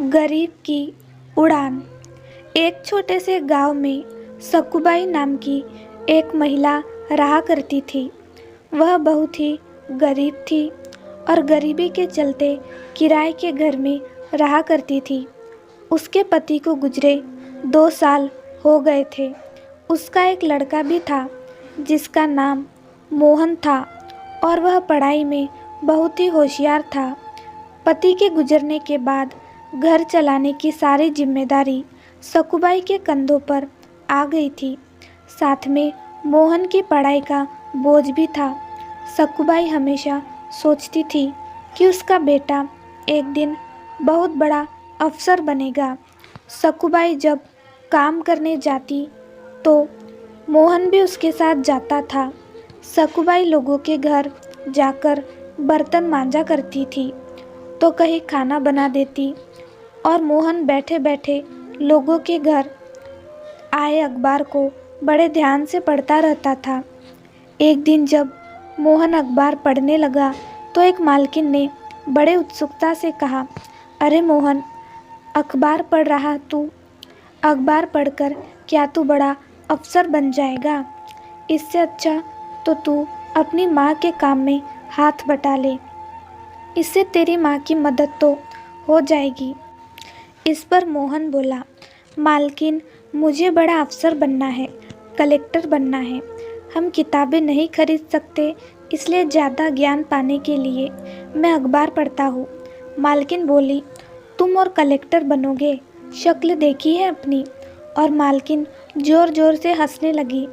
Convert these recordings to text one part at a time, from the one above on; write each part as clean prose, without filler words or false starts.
गरीब की उड़ान। एक छोटे से गांव में सकुबाई नाम की एक महिला रहा करती थी। वह बहुत ही गरीब थी और गरीबी के चलते किराए के घर में रहा करती थी। उसके पति को गुजरे 2 साल हो गए थे। उसका एक लड़का भी था जिसका नाम मोहन था और वह पढ़ाई में बहुत ही होशियार था। पति के गुजरने के बाद घर चलाने की सारी जिम्मेदारी सकुबाई के कंधों पर आ गई थी। साथ में मोहन की पढ़ाई का बोझ भी था। सकुबाई हमेशा सोचती थी कि उसका बेटा एक दिन बहुत बड़ा अफसर बनेगा। सकुबाई जब काम करने जाती तो मोहन भी उसके साथ जाता था। सकुबाई लोगों के घर जाकर बर्तन मांजा करती थी तो कहीं खाना बना देती और मोहन बैठे बैठे लोगों के घर आए अखबार को बड़े ध्यान से पढ़ता रहता था। एक दिन जब मोहन अखबार पढ़ने लगा तो एक मालकिन ने बड़े उत्सुकता से कहा, अरे मोहन, अखबार पढ़ रहा तू? अखबार पढ़कर क्या तू बड़ा अफसर बन जाएगा? इससे अच्छा तो तू अपनी माँ के काम में हाथ बटा ले। इससे तेरी माँ की मदद तो हो जाएगी। इस पर मोहन बोला, मालकिन, मुझे बड़ा अफसर बनना है, कलेक्टर बनना है। हम किताबें नहीं खरीद सकते, इसलिए ज़्यादा ज्ञान पाने के लिए मैं अखबार पढ़ता हूँ। मालकिन बोली, तुम और कलेक्टर बनोगे? शक्ल देखी है अपनी? और मालकिन ज़ोर ज़ोर से हंसने लगी।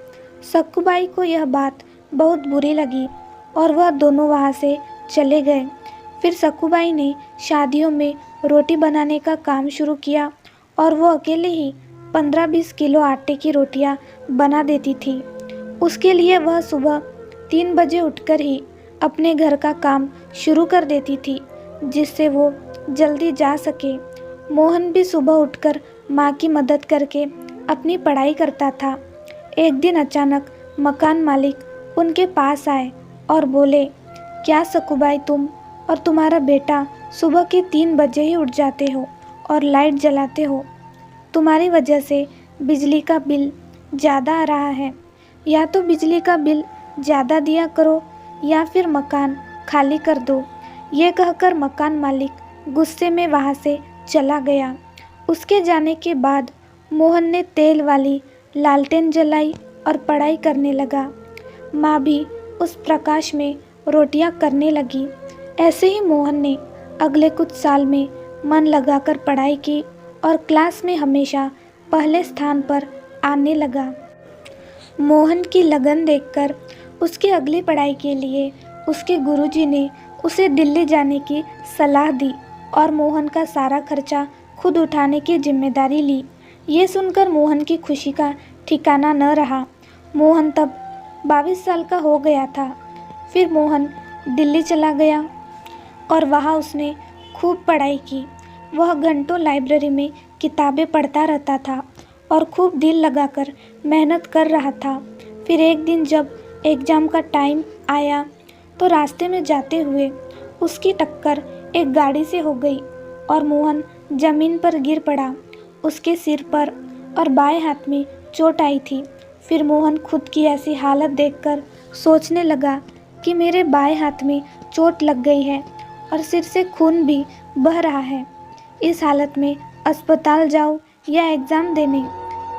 सकुबाई को यह बात बहुत बुरी लगी और वह दोनों वहाँ से चले गए। फिर सकुबाई ने शादियों में रोटी बनाने का काम शुरू किया और वो अकेले ही 15-20 किलो आटे की रोटियां बना देती थी। उसके लिए वह सुबह 3 बजे उठकर ही अपने घर का काम शुरू कर देती थी जिससे वो जल्दी जा सके। मोहन भी सुबह उठकर माँ की मदद करके अपनी पढ़ाई करता था। एक दिन अचानक मकान मालिक उनके पास आए और बोले, क्या सकुबाई, तुम और तुम्हारा बेटा सुबह के 3 बजे ही उठ जाते हो और लाइट जलाते हो? तुम्हारी वजह से बिजली का बिल ज़्यादा आ रहा है। या तो बिजली का बिल ज़्यादा दिया करो या फिर मकान खाली कर दो। ये कहकर मकान मालिक गुस्से में वहाँ से चला गया। उसके जाने के बाद मोहन ने तेल वाली लालटेन जलाई और पढ़ाई करने लगा। माँ भी उस प्रकाश में रोटियां करने लगी। ऐसे ही मोहन ने अगले कुछ साल में मन लगाकर पढ़ाई की और क्लास में हमेशा पहले स्थान पर आने लगा। मोहन की लगन देखकर उसकी अगली पढ़ाई के लिए उसके गुरुजी ने उसे दिल्ली जाने की सलाह दी और मोहन का सारा खर्चा खुद उठाने की जिम्मेदारी ली। ये सुनकर मोहन की खुशी का ठिकाना न रहा। मोहन तब 22 साल का हो गया था। फिर मोहन दिल्ली चला गया और वहाँ उसने खूब पढ़ाई की। वह घंटों लाइब्रेरी में किताबें पढ़ता रहता था और खूब दिल लगाकर मेहनत कर रहा था। फिर एक दिन जब एग्ज़ाम का टाइम आया तो रास्ते में जाते हुए उसकी टक्कर एक गाड़ी से हो गई और मोहन ज़मीन पर गिर पड़ा। उसके सिर पर और बाएं हाथ में चोट आई थी। फिर मोहन खुद की ऐसी हालत देखकर सोचने लगा कि मेरे बाएं हाथ में चोट लग गई है और सिर से खून भी बह रहा है। इस हालत में अस्पताल जाऊँ या एग्ज़ाम देने?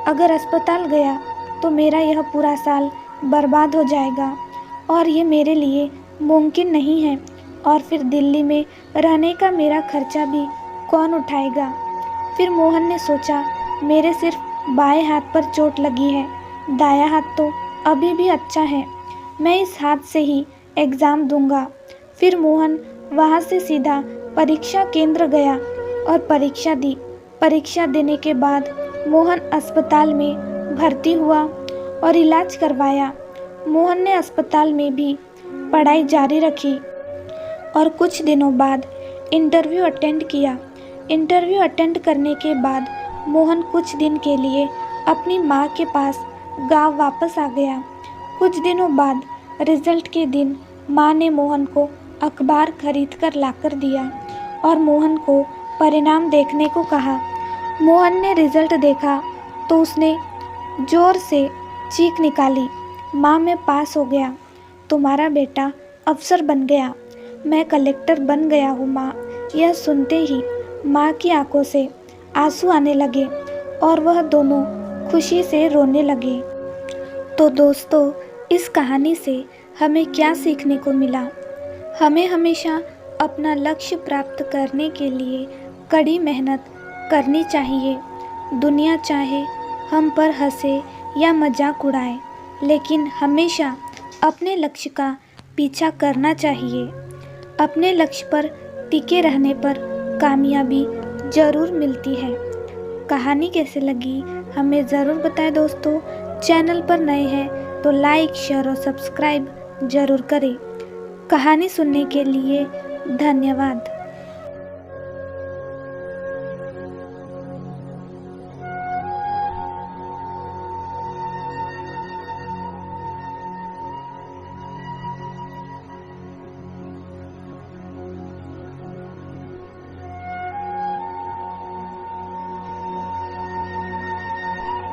अगर अस्पताल गया तो मेरा यह पूरा साल बर्बाद हो जाएगा और ये मेरे लिए मुमकिन नहीं है। और फिर दिल्ली में रहने का मेरा खर्चा भी कौन उठाएगा? फिर मोहन ने सोचा, मेरे सिर्फ बाएं हाथ पर चोट लगी है, दायां हाथ तो अभी भी अच्छा है। मैं इस हाथ से ही एग्ज़ाम दूंगा। फिर मोहन वहाँ से सीधा परीक्षा केंद्र गया और परीक्षा दी। परीक्षा देने के बाद मोहन अस्पताल में भर्ती हुआ और इलाज करवाया। मोहन ने अस्पताल में भी पढ़ाई जारी रखी और कुछ दिनों बाद इंटरव्यू अटेंड किया। इंटरव्यू अटेंड करने के बाद मोहन कुछ दिन के लिए अपनी माँ के पास गांव वापस आ गया। कुछ दिनों बाद रिजल्ट के दिन माँ ने मोहन को अखबार खरीद कर लाकर दिया और मोहन को परिणाम देखने को कहा। मोहन ने रिजल्ट देखा तो उसने जोर से चीख निकाली, माँ मैं पास हो गया, तुम्हारा बेटा अफसर बन गया, मैं कलेक्टर बन गया हूँ माँ। यह सुनते ही माँ की आंखों से आंसू आने लगे और वह दोनों खुशी से रोने लगे। तो दोस्तों, इस कहानी से हमें क्या सीखने को मिला? हमें हमेशा अपना लक्ष्य प्राप्त करने के लिए कड़ी मेहनत करनी चाहिए। दुनिया चाहे हम पर हंसे या मजाक उड़ाए, लेकिन हमेशा अपने लक्ष्य का पीछा करना चाहिए। अपने लक्ष्य पर टिके रहने पर कामयाबी ज़रूर मिलती है। कहानी कैसे लगी हमें ज़रूर बताएं दोस्तों। चैनल पर नए हैं तो लाइक, शेयर और सब्सक्राइब ज़रूर करें। कहानी सुनने के लिए धन्यवाद।